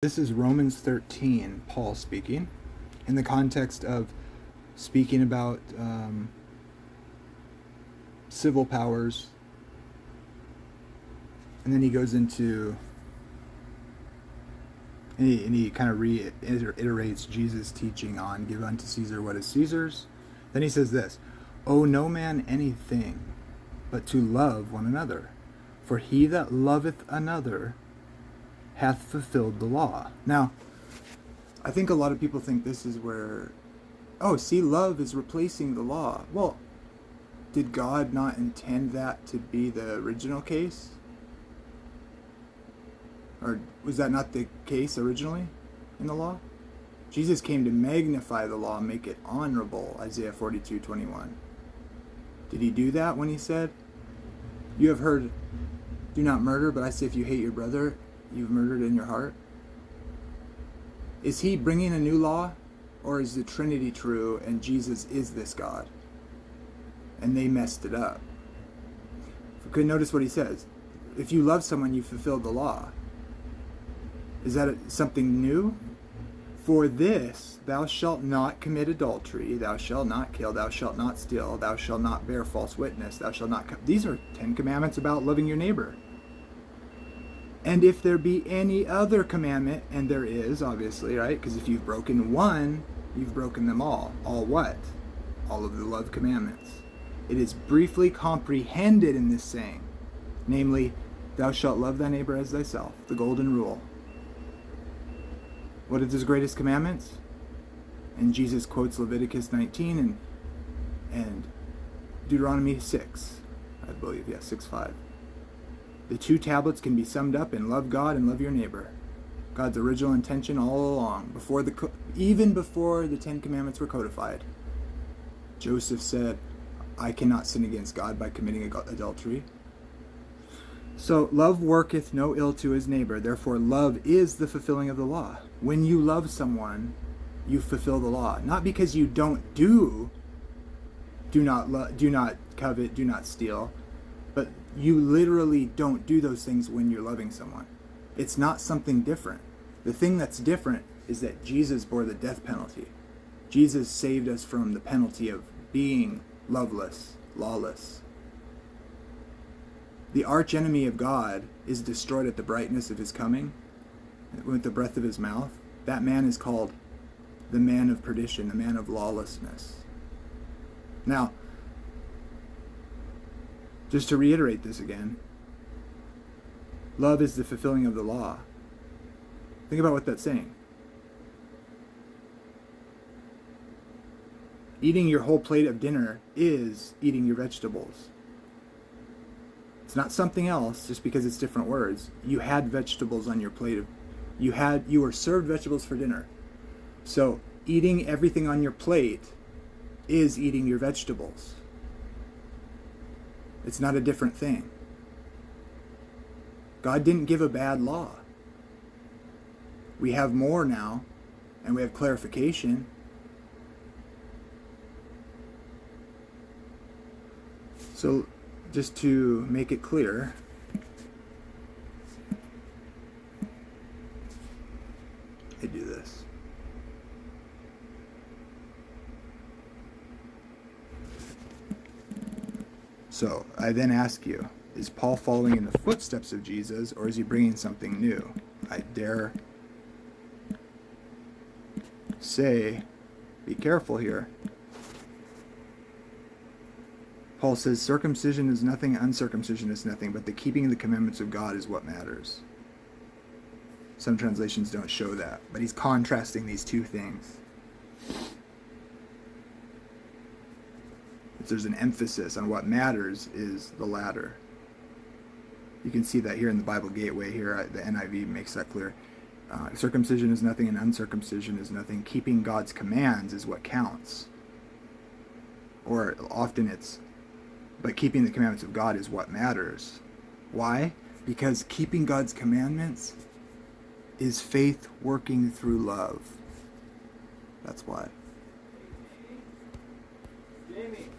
This is Romans 13, Paul speaking, in the context of speaking about civil powers. And then he goes into, and he kind of reiterates Jesus' teaching on give unto Caesar what is Caesar's. Then he says this, owe no man anything but to love one another. For he that loveth another hath fulfilled the law. Now, I think a lot of people think this is where, love is replacing the law. Well, did God not intend that to be the original case? Or was that not the case originally in the law? Jesus came to magnify the law, make it honorable, Isaiah 42:21. Did he do that when he said, you have heard, do not murder, but I say if you hate your brother, you've murdered in your heart? Is he bringing a new law, or is the Trinity true and Jesus is this God? And they messed it up. Okay, notice what he says. If you love someone, you fulfilled the law. Is that something new? For this, thou shalt not commit adultery, thou shalt not kill, thou shalt not steal, thou shalt not bear false witness, thou shalt not... These are 10 commandments about loving your neighbor. And if there be any other commandment, and there is, obviously, right? Because if you've broken one, you've broken them all. All what? All of the love commandments. It is briefly comprehended in this saying, namely, thou shalt love thy neighbor as thyself, the golden rule. What are his greatest commandments? And Jesus quotes Leviticus 19 and Deuteronomy 6, I believe, 6:5. The two tablets can be summed up in love God and love your neighbor. God's original intention all along, even before the 10 commandments were codified. Joseph said, I cannot sin against God by committing adultery. So love worketh no ill to his neighbor. Therefore, love is the fulfilling of the law. When you love someone, you fulfill the law. Not because you do not covet, do not steal, but you literally don't do those things when you're loving someone. It's not something different. The thing that's different is that Jesus bore the death penalty. Jesus saved us from the penalty of being loveless, lawless. The archenemy of God is destroyed at the brightness of his coming, with the breath of his mouth. That man is called the man of perdition, the man of lawlessness. Now, just to reiterate this again, love is the fulfilling of the law. Think about what that's saying. Eating your whole plate of dinner is eating your vegetables. It's not something else just because it's different words. You had vegetables on your plate. You were served vegetables for dinner. So eating everything on your plate is eating your vegetables. It's not a different thing. God didn't give a bad law. We have more now, and we have clarification. So, just to make it clear, I do this. So, I then ask you, is Paul following in the footsteps of Jesus, or is he bringing something new? I dare say, be careful here. Paul says, circumcision is nothing, uncircumcision is nothing, but the keeping of the commandments of God is what matters. Some translations don't show that, but he's contrasting these two things. If there's an emphasis on what matters is the latter. You can see that here in the Bible Gateway here, the NIV makes that clear. Circumcision is nothing and uncircumcision is nothing. Keeping God's commands is what counts. Or often it's, but keeping the commandments of God is what matters. Why? Because keeping God's commandments is faith working through love. That's why. Jamie.